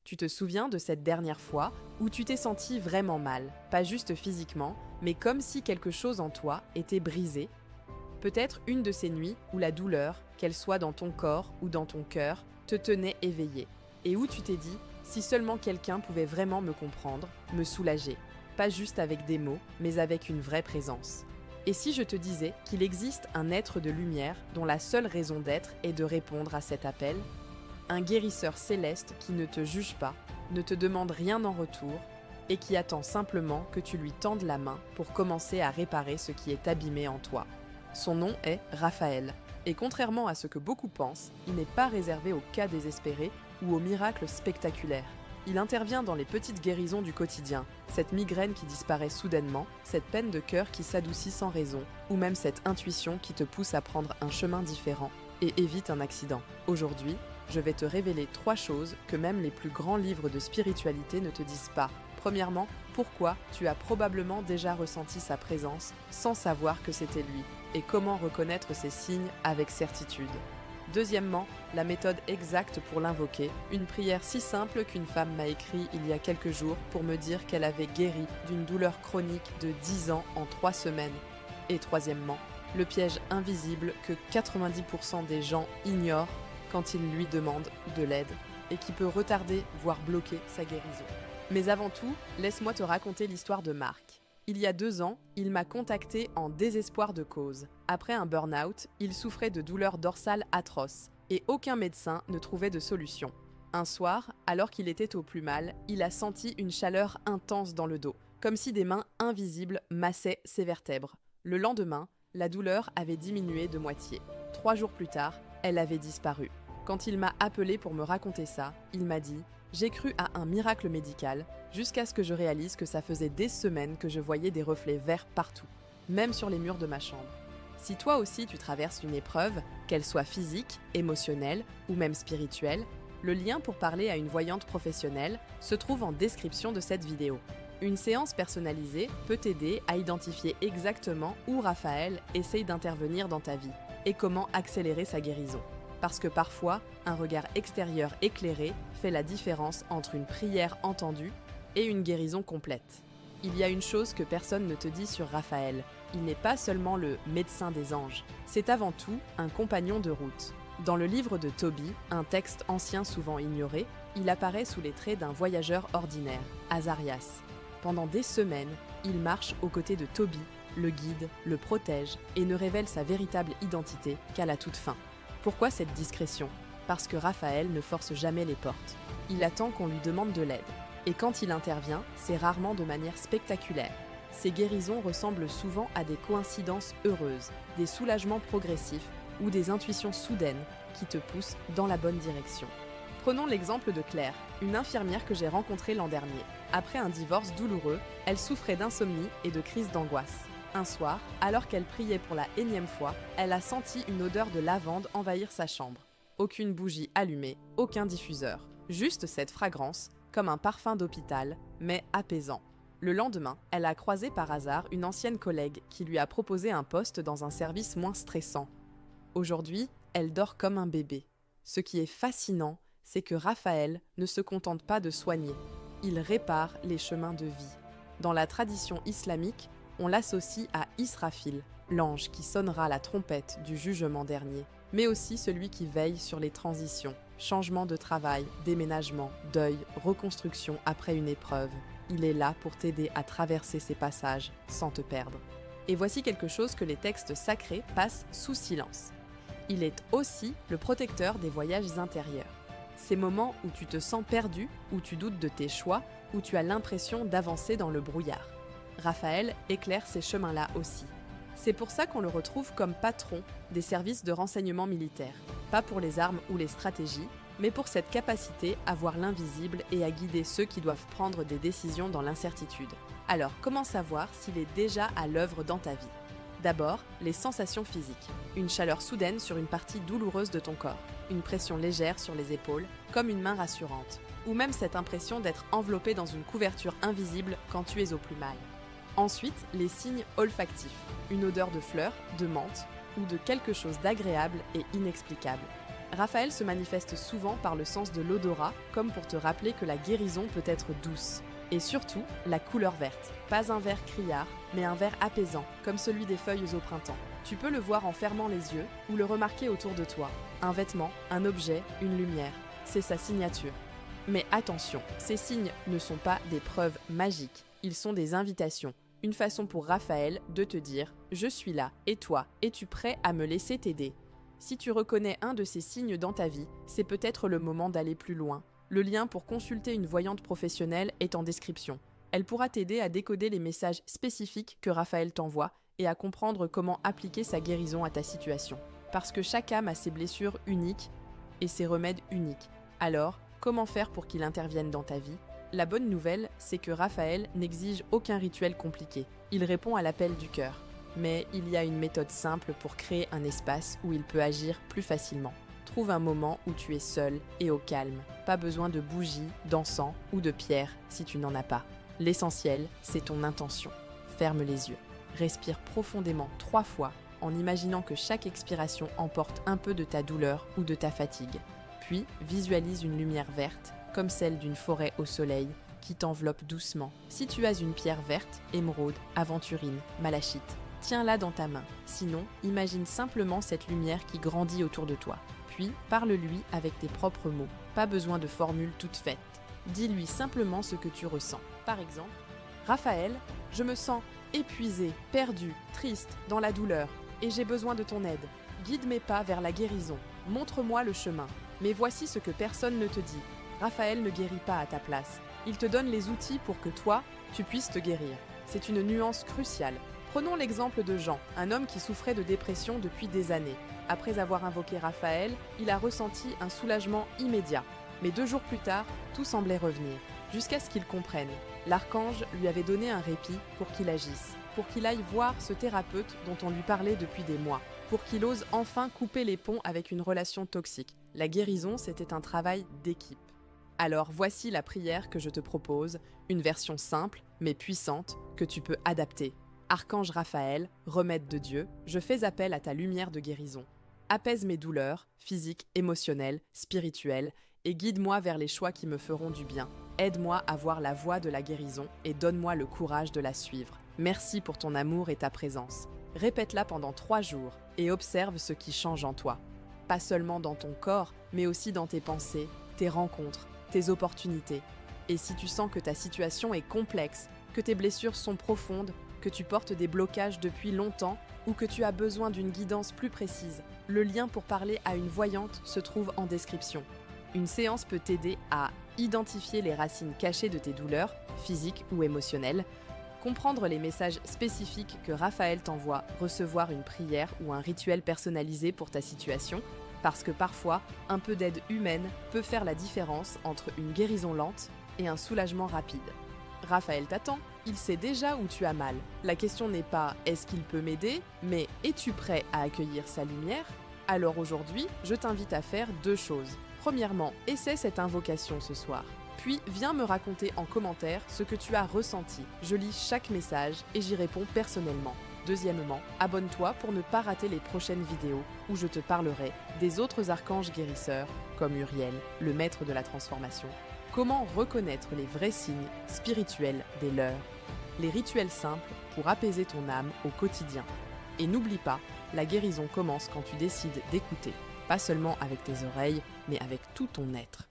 Tu te souviens de cette dernière fois où tu t'es senti vraiment mal, pas juste physiquement, mais comme si quelque chose en toi était brisé? Peut-être une de ces nuits où la douleur, qu'elle soit dans ton corps ou dans ton cœur, te tenait éveillé, et où tu t'es dit, si seulement quelqu'un pouvait vraiment me comprendre, me soulager, pas juste avec des mots, mais avec une vraie présence. Et si je te disais qu'il existe un être de lumière dont la seule raison d'être est de répondre à cet appel? Un guérisseur céleste qui ne te juge pas, ne te demande rien en retour, et qui attend simplement que tu lui tendes la main pour commencer à réparer ce qui est abîmé en toi. Son nom est Raphaël, et contrairement à ce que beaucoup pensent, il n'est pas réservé aux cas désespérés ou aux miracles spectaculaires. Il intervient dans les petites guérisons du quotidien, cette migraine qui disparaît soudainement, cette peine de cœur qui s'adoucit sans raison, ou même cette intuition qui te pousse à prendre un chemin différent et évite un accident. Aujourd'hui, je vais te révéler 3 choses que même les plus grands livres de spiritualité ne te disent pas. Premièrement, pourquoi tu as probablement déjà ressenti sa présence sans savoir que c'était lui, et comment reconnaître ces signes avec certitude. Deuxièmement, la méthode exacte pour l'invoquer, une prière si simple qu'une femme m'a écrit il y a quelques jours pour me dire qu'elle avait guéri d'une douleur chronique de 10 ans en 3 semaines. Et troisièmement, le piège invisible que 90% des gens ignorent quand ils lui demandent de l'aide et qui peut retarder, voire bloquer sa guérison. Mais avant tout, laisse-moi te raconter l'histoire de Marc. Il y a 2 ans, il m'a contacté en désespoir de cause. Après un burn-out, il souffrait de douleurs dorsales atroces et aucun médecin ne trouvait de solution. Un soir, alors qu'il était au plus mal, il a senti une chaleur intense dans le dos, comme si des mains invisibles massaient ses vertèbres. Le lendemain, la douleur avait diminué de moitié. 3 jours plus tard, elle avait disparu. Quand il m'a appelé pour me raconter ça, il m'a dit « J'ai cru à un miracle médical, jusqu'à ce que je réalise que ça faisait des semaines que je voyais des reflets verts partout, même sur les murs de ma chambre. » Si toi aussi tu traverses une épreuve, qu'elle soit physique, émotionnelle ou même spirituelle, le lien pour parler à une voyante professionnelle se trouve en description de cette vidéo. Une séance personnalisée peut t'aider à identifier exactement où Raphaël essaye d'intervenir dans ta vie et comment accélérer sa guérison. Parce que parfois, un regard extérieur éclairé fait la différence entre une prière entendue et une guérison complète. Il y a une chose que personne ne te dit sur Raphaël. Il n'est pas seulement le médecin des anges, c'est avant tout un compagnon de route. Dans le livre de Tobie, un texte ancien souvent ignoré, il apparaît sous les traits d'un voyageur ordinaire, Azarias. Pendant des semaines, il marche aux côtés de Tobie, le guide, le protège et ne révèle sa véritable identité qu'à la toute fin. Pourquoi cette discrétion? Parce que Raphaël ne force jamais les portes. Il attend qu'on lui demande de l'aide. Et quand il intervient, c'est rarement de manière spectaculaire. Ces guérisons ressemblent souvent à des coïncidences heureuses, des soulagements progressifs ou des intuitions soudaines qui te poussent dans la bonne direction. Prenons l'exemple de Claire, une infirmière que j'ai rencontrée l'an dernier. Après un divorce douloureux, elle souffrait d'insomnie et de crises d'angoisse. Un soir, alors qu'elle priait pour la énième fois, elle a senti une odeur de lavande envahir sa chambre. Aucune bougie allumée, aucun diffuseur. Juste cette fragrance, comme un parfum d'hôpital, mais apaisant. Le lendemain, elle a croisé par hasard une ancienne collègue qui lui a proposé un poste dans un service moins stressant. Aujourd'hui, elle dort comme un bébé. Ce qui est fascinant, c'est que Raphaël ne se contente pas de soigner. Il répare les chemins de vie. Dans la tradition islamique, on l'associe à Israfil, l'ange qui sonnera la trompette du jugement dernier, mais aussi celui qui veille sur les transitions, changement de travail, déménagement, deuil, reconstruction après une épreuve. Il est là pour t'aider à traverser ces passages sans te perdre. Et voici quelque chose que les textes sacrés passent sous silence. Il est aussi le protecteur des voyages intérieurs. Ces moments où tu te sens perdu, où tu doutes de tes choix, où tu as l'impression d'avancer dans le brouillard. Raphaël éclaire ces chemins-là aussi. C'est pour ça qu'on le retrouve comme patron des services de renseignement militaire. Pas pour les armes ou les stratégies, mais pour cette capacité à voir l'invisible et à guider ceux qui doivent prendre des décisions dans l'incertitude. Alors, comment savoir s'il est déjà à l'œuvre dans ta vie? D'abord, les sensations physiques. Une chaleur soudaine sur une partie douloureuse de ton corps. Une pression légère sur les épaules, comme une main rassurante. Ou même cette impression d'être enveloppé dans une couverture invisible quand tu es au plus mal. Ensuite, les signes olfactifs. Une odeur de fleurs, de menthe ou de quelque chose d'agréable et inexplicable. Raphaël se manifeste souvent par le sens de l'odorat, comme pour te rappeler que la guérison peut être douce. Et surtout, la couleur verte. Pas un vert criard, mais un vert apaisant, comme celui des feuilles au printemps. Tu peux le voir en fermant les yeux ou le remarquer autour de toi. Un vêtement, un objet, une lumière. C'est sa signature. Mais attention, ces signes ne sont pas des preuves magiques, ils sont des invitations. Une façon pour Raphaël de te dire « Je suis là, et toi, es-tu prêt à me laisser t'aider ?» Si tu reconnais un de ces signes dans ta vie, c'est peut-être le moment d'aller plus loin. Le lien pour consulter une voyante professionnelle est en description. Elle pourra t'aider à décoder les messages spécifiques que Raphaël t'envoie et à comprendre comment appliquer sa guérison à ta situation. Parce que chaque âme a ses blessures uniques et ses remèdes uniques. Alors, comment faire pour qu'il intervienne dans ta vie ? La bonne nouvelle, c'est que Raphaël n'exige aucun rituel compliqué. Il répond à l'appel du cœur. Mais il y a une méthode simple pour créer un espace où il peut agir plus facilement. Trouve un moment où tu es seul et au calme. Pas besoin de bougies, d'encens ou de pierres si tu n'en as pas. L'essentiel, c'est ton intention. Ferme les yeux. Respire profondément 3 fois en imaginant que chaque expiration emporte un peu de ta douleur ou de ta fatigue. Puis, visualise une lumière verte, comme celle d'une forêt au soleil, qui t'enveloppe doucement. Si tu as une pierre verte, émeraude, aventurine, malachite, tiens-la dans ta main. Sinon, imagine simplement cette lumière qui grandit autour de toi. Puis, parle-lui avec tes propres mots. Pas besoin de formules toutes faites. Dis-lui simplement ce que tu ressens. Par exemple, « Raphaël, je me sens épuisé, perdu, triste, dans la douleur, et j'ai besoin de ton aide. Guide mes pas vers la guérison. Montre-moi le chemin. Mais voici ce que personne ne te dit. Raphaël ne guérit pas à ta place. Il te donne les outils pour que toi, tu puisses te guérir. C'est une nuance cruciale. Prenons l'exemple de Jean, un homme qui souffrait de dépression depuis des années. Après avoir invoqué Raphaël, il a ressenti un soulagement immédiat. Mais 2 jours plus tard, tout semblait revenir. Jusqu'à ce qu'il comprenne. L'archange lui avait donné un répit pour qu'il agisse, pour qu'il aille voir ce thérapeute dont on lui parlait depuis des mois, pour qu'il ose enfin couper les ponts avec une relation toxique. La guérison, c'était un travail d'équipe. Alors voici la prière que je te propose, une version simple mais puissante que tu peux adapter. Archange Raphaël, remède de Dieu, je fais appel à ta lumière de guérison. Apaise mes douleurs, physiques, émotionnelles, spirituelles, et guide-moi vers les choix qui me feront du bien. Aide-moi à voir la voie de la guérison et donne-moi le courage de la suivre. Merci pour ton amour et ta présence. Répète-la pendant 3 jours et observe ce qui change en toi. Pas seulement dans ton corps, mais aussi dans tes pensées, tes rencontres, tes opportunités. Et si tu sens que ta situation est complexe, que tes blessures sont profondes, que tu portes des blocages depuis longtemps ou que tu as besoin d'une guidance plus précise, le lien pour parler à une voyante se trouve en description. Une séance peut t'aider à identifier les racines cachées de tes douleurs, physiques ou émotionnelles, comprendre les messages spécifiques que Raphaël t'envoie, recevoir une prière ou un rituel personnalisé pour ta situation, parce que parfois, un peu d'aide humaine peut faire la différence entre une guérison lente et un soulagement rapide. Raphaël t'attend, il sait déjà où tu as mal. La question n'est pas « est-ce qu'il peut m'aider ?», mais « es-tu prêt à accueillir sa lumière ?» Alors aujourd'hui, je t'invite à faire 2 choses. Premièrement, essaie cette invocation ce soir. Puis, viens me raconter en commentaire ce que tu as ressenti. Je lis chaque message et j'y réponds personnellement. Deuxièmement, abonne-toi pour ne pas rater les prochaines vidéos où je te parlerai des autres archanges guérisseurs, comme Uriel, le maître de la transformation. Comment reconnaître les vrais signes spirituels des leurs. Les rituels simples pour apaiser ton âme au quotidien. Et n'oublie pas, la guérison commence quand tu décides d'écouter. Pas seulement avec tes oreilles, mais avec tout ton être.